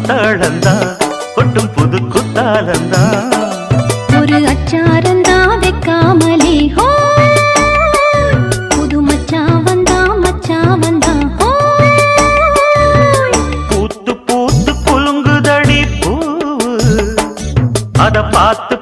மத்தளந்தா கொட்டும் புது குத்தாலந்தா ஒரு அச்சாரந்தா வைக்காமலே ஹோ புது மச்சா வந்தா ஹோ பூத்து பூத்து குலுங்குதடி பூ அத பார்த்து